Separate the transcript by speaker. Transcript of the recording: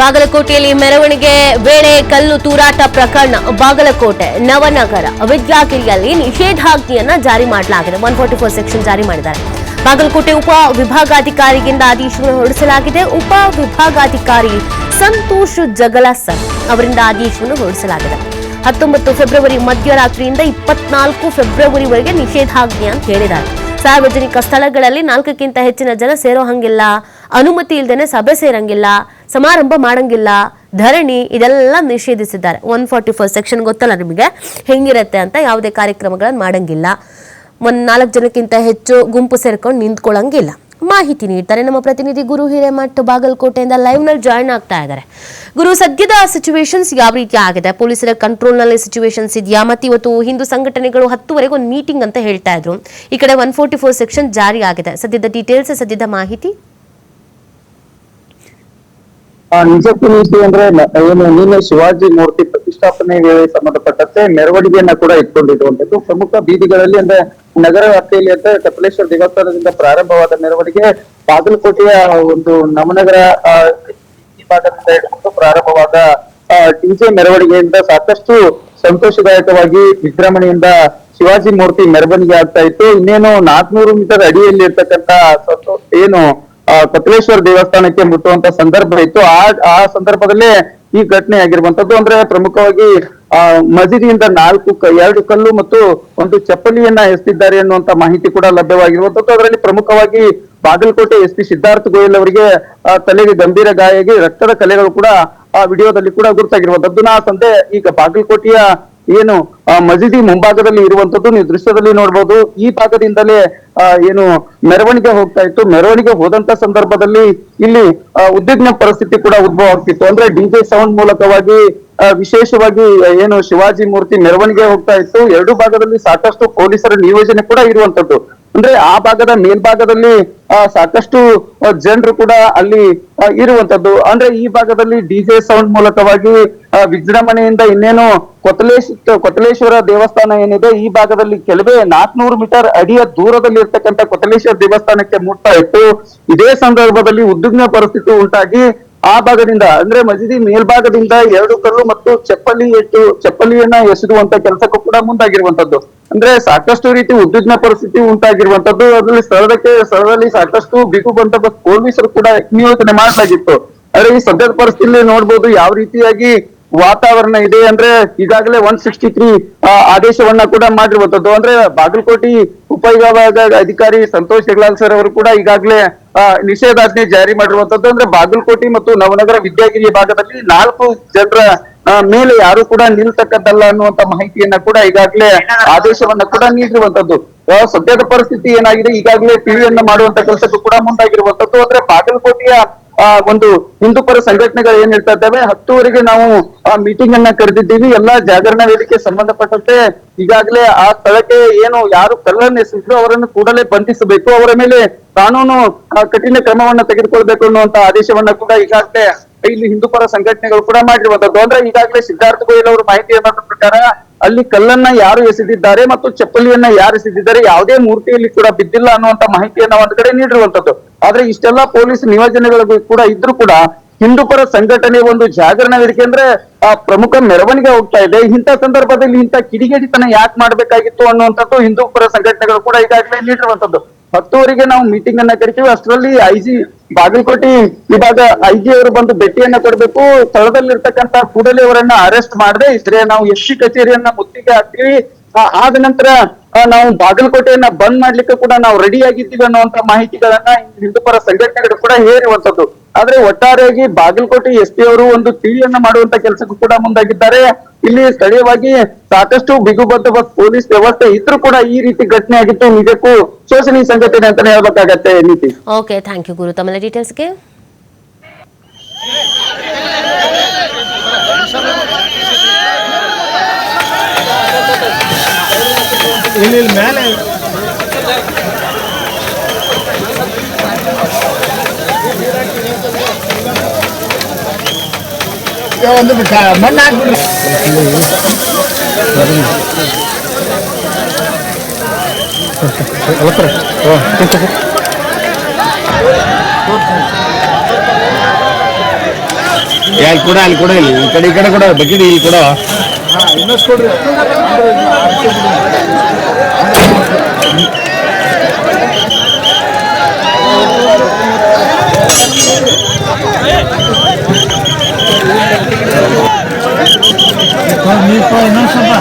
Speaker 1: ಬಾಗಲಕೋಟೆಯಲ್ಲಿ ಮೆರವಣಿಗೆ ವೇಳೆ ಕಲ್ಲು ತೂರಾಟ ಪ್ರಕರಣ. ಬಾಗಲಕೋಟೆ ನವನಗರ ವಿದ್ಯಾಗಿರಿಯಲ್ಲಿ ನಿಷೇಧಾಜ್ಞೆಯನ್ನ ಜಾರಿ ಮಾಡಲಾಗಿದೆ. 144 ಸೆಕ್ಷನ್ ಜಾರಿ ಮಾಡಿದ್ದಾರೆ. ಬಾಗಲಕೋಟೆ ಉಪ ವಿಭಾಗಾಧಿಕಾರಿಯಿಂದ ಆದೇಶವನ್ನು ಹೊರಡಿಸಲಾಗಿದೆ. ಉಪ ವಿಭಾಗಾಧಿಕಾರಿ ಸಂತೋಷ್ ಜಗಲಾಸರ್ ಅವರಿಂದ ಆದೇಶವನ್ನು ಹೊರಡಿಸಲಾಗಿದೆ. 19 ಫೆಬ್ರವರಿ ಮಧ್ಯರಾತ್ರಿಯಿಂದ 24 ಫೆಬ್ರವರಿವರೆಗೆ ನಿಷೇಧಾಜ್ಞೆ ಅಂತ ಹೇಳಿದ್ದಾರೆ. ಸಾರ್ವಜನಿಕ ಸ್ಥಳಗಳಲ್ಲಿ 4ಕ್ಕಿಂತ ಹೆಚ್ಚಿನ ಜನ ಸೇರೋ ಹಂಗಿಲ್ಲ, ಅನುಮತಿ ಇಲ್ಲದೇನೆ ಸಭೆ ಸೇರಂಗಿಲ್ಲ, ಸಮಾರಂಭ ಮಾಡಂಗಿಲ್ಲ, ಧರಣಿ ಇದೆಲ್ಲ ನಿಷೇಧಿಸಿದ್ದಾರೆ. 144 ಸೆಕ್ಷನ್ ಗೊತ್ತಲ್ಲ ನಿಮಗೆ ಹೆಂಗಿರತ್ತೆ ಅಂತ. ಯಾವುದೇ ಕಾರ್ಯಕ್ರಮಗಳನ್ನು ಮಾಡಂಗಿಲ್ಲ, 4 ಜನಕ್ಕಿಂತ ಹೆಚ್ಚು ಗುಂಪು ಸೇರ್ಕೊಂಡು ನಿಂತ್ಕೊಳ್ಳಂಗಿಲ್ಲ. ಮಾಹಿತಿ ನೀಡ್ತಾರೆ ನಮ್ಮ ಪ್ರತಿನಿಧಿ ಗುರು ಹಿರೇಮಠ್ ಬಾಗಲಕೋಟೆಯಿಂದ ಲೈವ್ ನಲ್ಲಿ ಜಾಯಿನ್ ಆಗ್ತಾ ಇದ್ದಾರೆ. ಗುರು, ಸದ್ಯದ ಸಿಚುವೇಶನ್ಸ್ ಯಾವ ರೀತಿ ಆಗಿದೆ? ಪೊಲೀಸರ ಕಂಟ್ರೋಲ್ ನಲ್ಲಿ ಸಿಚುವೇಶನ್ಸ್ ಇದೆಯಾ? ಮತ್ತೆ ಇವತ್ತು ಹಿಂದೂ ಸಂಘಟನೆಗಳು 10ವರೆಗೆ ಒಂದು ಮೀಟಿಂಗ್ ಅಂತ ಹೇಳ್ತಾ ಇದ್ರು. ಈ ಕಡೆ 144 ಸೆಕ್ಷನ್ ಜಾರಿ ಆಗಿದೆ. ಸದ್ಯದ ಡೀಟೇಲ್ಸ್, ಸದ್ಯದ ಮಾಹಿತಿ.
Speaker 2: ನಿಜಕ್ಕೂ ನೀತಿ ಅಂದ್ರೆ ಏನು ನಿನ್ನೆ ಶಿವಾಜಿ ಮೂರ್ತಿ ಪ್ರತಿಷ್ಠಾಪನೆ ವೇಳೆ ಸಂಬಂಧಪಟ್ಟಂತೆ ಮೆರವಣಿಗೆಯನ್ನ ಕೂಡ ಇಟ್ಕೊಂಡಿರುವಂತದ್ದು. ಪ್ರಮುಖ ಬೀದಿಗಳಲ್ಲಿ ಅಂದ್ರೆ ನಗರ ವ್ಯಾಪ್ತಿಯಲ್ಲಿ ಅಂತ ಕಪಿಲೇಶ್ವರ ದೇವಸ್ಥಾನದಿಂದ ಪ್ರಾರಂಭವಾದ ಮೆರವಣಿಗೆ ಬಾಗಲಕೋಟೆಯ ಒಂದು ನವನಗರ ಈ ಭಾಗದಿಂದ ಹಿಡಿದು ಪ್ರಾರಂಭವಾದ ಡಿಜೆ ಮೆರವಣಿಗೆಯಿಂದ ಸಾಕಷ್ಟು ಸಂತೋಷದಾಯಕವಾಗಿ ವಿಜೃಂಭಣೆಯಿಂದ ಶಿವಾಜಿ ಮೂರ್ತಿ ಮೆರವಣಿಗೆ ಆಗ್ತಾ ಇತ್ತು. ಇನ್ನೇನು 400 ಮೀಟರ್ ಅಡಿಯಲ್ಲಿ ಇರ್ತಕ್ಕಂತ ಏನು ಕಪಿಲೇಶ್ವರ ದೇವಸ್ಥಾನಕ್ಕೆ ಮುಟ್ಟುವಂತ ಸಂದರ್ಭ ಇತ್ತು. ಆ ಸಂದರ್ಭದಲ್ಲೇ ಈ ಘಟನೆ ಆಗಿರುವಂತದ್ದು. ಅಂದ್ರೆ ಪ್ರಮುಖವಾಗಿ ಮಸೀದಿಯಿಂದ 2 ಕಲ್ಲು ಮತ್ತು ಒಂದು ಚಪ್ಪಲಿಯನ್ನ ಎಸೆದಿದ್ದಾರೆ ಅನ್ನುವಂತ ಮಾಹಿತಿ ಕೂಡ ಲಭ್ಯವಾಗಿರುವಂತದ್ದು. ಅದರಲ್ಲಿ ಪ್ರಮುಖವಾಗಿ ಬಾಗಲಕೋಟೆ SP ಸಿದ್ಧಾರ್ಥ ಗೋಯಲ್ ಅವರಿಗೆ ತಲೆಗೆ ಗಂಭೀರ ಗಾಯ ಆಗಿ ರಕ್ತದ ಕಲೆಗಳು ಕೂಡ ಆ ವಿಡಿಯೋದಲ್ಲಿ ಕೂಡ ಗುರುತಾಗಿರುವಂತದ್ದು. ಆ ಸಂತೆ ಈಗ ಬಾಗಲಕೋಟೆಯ ಏನು ಮಸೀದಿ ಮುಂಭಾಗದಲ್ಲಿ ಇರುವಂತದ್ದು ನೀವು ದೃಶ್ಯದಲ್ಲಿ ನೋಡ್ಬೋದು. ಈ ಭಾಗದಿಂದಲೇ ಏನು ಮೆರವಣಿಗೆ ಹೋಗ್ತಾ ಇತ್ತು. ಮೆರವಣಿಗೆ ಹೋದಂತ ಸಂದರ್ಭದಲ್ಲಿ ಇಲ್ಲಿ ಉದ್ವಿಗ್ನ ಪರಿಸ್ಥಿತಿ ಕೂಡ ಉದ್ಭವ ಆಗ್ತಿತ್ತು. ಅಂದ್ರೆ DJ ಸೌಂಡ್ ಮೂಲಕವಾಗಿ ವಿಶೇಷವಾಗಿ ಏನು ಶಿವಾಜಿ ಮೂರ್ತಿ ಮೆರವಣಿಗೆ ಹೋಗ್ತಾ ಇತ್ತು. 2 ಭಾಗದಲ್ಲಿ ಸಾಕಷ್ಟು ಪೊಲೀಸರ ನಿಯೋಜನೆ ಕೂಡ ಇರುವಂತದ್ದು. ಅಂದ್ರೆ ಆ ಭಾಗದ ಮೇಲ್ಭಾಗದಲ್ಲಿ ಸಾಕಷ್ಟು ಜನರು ಕೂಡ ಅಲ್ಲಿ ಇರುವಂತದ್ದು. ಅಂದ್ರೆ ಈ ಭಾಗದಲ್ಲಿ DJ ಸೌಂಡ್ ಮೂಲಕವಾಗಿ ವಿಜೃಂಭಣೆಯಿಂದ ಇನ್ನೇನು ಕೊತಲೇಶ್ವರ ದೇವಸ್ಥಾನ ಏನಿದೆ ಈ ಭಾಗದಲ್ಲಿ ಕೆಲವೇ 400 ಮೀಟರ್ ಅಡಿಯ ದೂರದಲ್ಲಿ ಇರ್ತಕ್ಕಂಥ ಕೊತಲೇಶ್ವರ ದೇವಸ್ಥಾನಕ್ಕೆ ಮುಟ್ತಾ ಇತ್ತು. ಇದೇ ಸಂದರ್ಭದಲ್ಲಿ ಉದ್ವಿಗ್ನ ಪರಿಸ್ಥಿತಿ ಉಂಟಾಗಿ ಆ ಭಾಗದಿಂದ ಅಂದ್ರೆ ಮಸೀದಿ ಮೇಲ್ಭಾಗದಿಂದ 2 ಕಲ್ಲು ಮತ್ತು ಚಪ್ಪಲಿಯನ್ನ ಎಸೆದುವಂತ ಕೆಲಸಕ್ಕೂ ಕೂಡ ಮುಂದಾಗಿರುವಂತದ್ದು. ಅಂದ್ರೆ ಸಾಕಷ್ಟು ರೀತಿ ಉದ್ವಿಗ್ನ ಪರಿಸ್ಥಿತಿ ಉಂಟಾಗಿರುವಂತದ್ದು. ಅದರಲ್ಲಿ ಸ್ಥಳದಲ್ಲಿ ಸಾಕಷ್ಟು ಬಿಗು ಬಂದೋಬಸ್ತ್ ಪೊಲೀಸರು ಕೂಡ ನಿಯೋಜನೆ ಮಾಡಲಾಗಿತ್ತು. ಆದ್ರೆ ಈ ಸದ್ಯದ ಪರಿಸ್ಥಿತಿಯಲ್ಲಿ ನೋಡ್ಬೋದು ಯಾವ ರೀತಿಯಾಗಿ ವಾತಾವರಣ ಇದೆ. ಅಂದ್ರೆ ಈಗಾಗಲೇ 163 ಆದೇಶವನ್ನ ಕೂಡ ಮಾಡಿರುವಂತದ್ದು. ಅಂದ್ರೆ ಬಾಗಲಕೋಟೆ ಉಪವಿಭಾಗ ಅಧಿಕಾರಿ ಸಂತೋಷ್ ಜಗಲಾಲ್ ಸರ್ ಅವರು ಕೂಡ ಈಗಾಗಲೇ ನಿಷೇಧಾಜ್ಞೆ ಜಾರಿ ಮಾಡಿರುವಂತದ್ದು. ಅಂದ್ರೆ ಬಾಗಲಕೋಟೆ ಮತ್ತು ನವನಗರ ವಿದ್ಯಾಗಿರಿ ಭಾಗದಲ್ಲಿ 4 ಜನರ ಮೇಲೆ ಯಾರು ಕೂಡ ನಿಲ್ತಕ್ಕದ್ದಲ್ಲ ಅನ್ನುವಂತ ಮಾಹಿತಿಯನ್ನ ಕೂಡ ಈಗಾಗಲೇ ಆದೇಶವನ್ನ ಕೂಡ ನೀಡಿರುವಂತದ್ದು. ಸದ್ಯದ ಪರಿಸ್ಥಿತಿ ಏನಾಗಿದೆ, ಈಗಾಗಲೇ ಟಿವಿಯನ್ನ ಮಾಡುವಂತ ಕೆಲಸಕ್ಕೂ ಕೂಡ ಮುಂದಾಗಿರುವಂತದ್ದು. ಅಂದ್ರೆ ಬಾಗಲಕೋಟೆಯ ಒಂದು ಹಿಂದೂಪರ ಸಂಘಟನೆಗಳು ಏನ್ ಹೇಳ್ತಾ ಇದ್ದಾವೆ, 10ವರೆಗೆ ನಾವು ಮೀಟಿಂಗ್ ಅನ್ನ ಕರೆದಿದ್ದೀವಿ. ಎಲ್ಲಾ ಜಾಗರಣ ವೇದಿಕೆ ಸಂಬಂಧಪಟ್ಟಂತೆ ಈಗಾಗಲೇ ಆ ಸ್ಥಳಕ್ಕೆ ಏನು ಯಾರು ಕಲ್ಲನ್ನು ಎಸೆದ್ರು ಅವರನ್ನು ಕೂಡಲೇ ಬಂಧಿಸಬೇಕು, ಅವರ ಮೇಲೆ ಕಾನೂನು ಕಠಿಣ ಕ್ರಮವನ್ನ ತೆಗೆದುಕೊಳ್ಬೇಕು ಅನ್ನುವಂತ ಆದೇಶವನ್ನ ಕೂಡ ಈಗಾಗಲೇ ಇಲ್ಲಿ ಹಿಂದೂಪರ ಸಂಘಟನೆಗಳು ಕೂಡ ಮಾಡಿರುವಂತದ್ದು. ಅಂದ್ರೆ ಈಗಾಗಲೇ ಸಿದ್ಧಾರ್ಥ ಗೋಯಲ್ ಅವರು ಮಾಹಿತಿಯ ಪ್ರಕಾರ ಅಲ್ಲಿ ಕಲ್ಲನ್ನ ಯಾರು ಎಸೆದಿದ್ದಾರೆ ಮತ್ತು ಚಪ್ಪಲಿಯನ್ನ ಯಾರು ಎಸೆದಿದ್ದಾರೆ ಯಾವುದೇ ಮೂರ್ತಿಯಲ್ಲಿ ಕೂಡ ಬಿದ್ದಿಲ್ಲ ಅನ್ನುವಂತ ಮಾಹಿತಿಯನ್ನ ಒಂದ್ ಕಡೆ ನೀಡಿರುವಂತದ್ದು. ಆದ್ರೆ ಇಷ್ಟೆಲ್ಲಾ ಪೊಲೀಸ್ ನಿಯೋಜನೆಗಳು ಕೂಡ ಇದ್ರೂ ಕೂಡ ಹಿಂದೂಪರ ಸಂಘಟನೆ ಒಂದು ಜಾಗರಣ ವೇದಿಕೆ ಅಂದ್ರೆ ಪ್ರಮುಖ ಮೆರವಣಿಗೆ ಹೋಗ್ತಾ ಇದೆ. ಇಂಥ ಸಂದರ್ಭದಲ್ಲಿ ಇಂಥ ಕಿಡಿಗೇಡಿತನ ಯಾಕೆ ಮಾಡ್ಬೇಕಾಗಿತ್ತು ಅನ್ನುವಂಥದ್ದು ಹಿಂದೂಪರ ಸಂಘಟನೆಗಳು ಕೂಡ ಈಗಾಗಲೇ ನೀಡಿರುವಂತದ್ದು. 10ವರೆಗೆ ನಾವು ಮೀಟಿಂಗ್ ಅನ್ನ ಕರಿತೀವಿ, ಅಷ್ಟರಲ್ಲಿ IG ಬಾಗಲಕೋಟೆ ವಿಭಾಗ IG ಅವರು ಬಂದು ಭೇಟಿಯನ್ನ ಕೊಡ್ಬೇಕು, ಸ್ಥಳದಲ್ಲಿರ್ತಕ್ಕಂಥ ಕೂಡಲೇ ಅವರನ್ನ ಅರೆಸ್ಟ್ ಮಾಡದೆ ಇದ್ರೆ ನಾವು SP ಕಚೇರಿಯನ್ನ ಮುತ್ತಿಗೆ ಹಾಕ್ತೀವಿ, ಆದ ನಂತರ ನಾವು ಬಾಗಲಕೋಟೆಯನ್ನ ಬಂದ್ ಮಾಡ್ಲಿಕ್ಕೆ ಕೂಡ ನಾವು ರೆಡಿ ಆಗಿದ್ದೀವಿ ಅನ್ನುವಂತ ಮಾಹಿತಿಗಳನ್ನ ಹಿಂದೂಪರ ಸಂಘಟನೆಗಳು ಕೂಡ ಹೇರಿರುವಂತದ್ದು. ಆದ್ರೆ ಒಟ್ಟಾರೆಯಾಗಿ ಬಾಗಲಕೋಟೆ SP ಅವರು ಒಂದು ಟಿವಿಯನ್ನ ಮಾಡುವಂತ ಕೆಲಸಕ್ಕೂ ಕೂಡ ಮುಂದಾಗಿದ್ದಾರೆ. ಇಲ್ಲಿ ಸ್ಥಳೀಯವಾಗಿ ಸಾಕಷ್ಟು ಬಿಗು ಬಂದೋಬಸ್ತ್ ಪೊಲೀಸ್ ವ್ಯವಸ್ಥೆ ಇದ್ರೂ ಕೂಡ ಈ ರೀತಿ ಘಟನೆ ಆಗಿತ್ತು. ನಿಜಕ್ಕೂ ಶೋಷಣೀಯ ಸಂಘಟನೆ ಅಂತಾನೆ ಹೇಳ್ಬೇಕಾಗತ್ತೆ ನೀತಿ.
Speaker 1: ಓಕೆ, ಥ್ಯಾಂಕ್ ಯು ಗುರು ತಮ್ಮ ಡೀಟೇಲ್ಸ್ಗೆ.
Speaker 3: ಇಲ್ಲಿ ಮೇಲೆ ಒಂದು ಮಣ್ಣು ಹಾಕ್ಬಿಡ್ರಿ. ಅಲ್ಲಿ ಕೂಡ ಇಲ್ಲಿ ಈ ಕಡೆ ಕೂಡ ಬಕೆಟ್ ಇಲ್ಲಿ ಕೂಡ ಇನ್ನಷ್ಟು ಕೊಡ್ರಿ ಇನ್ನೊಂದು ಸ್ವಲ್ಪ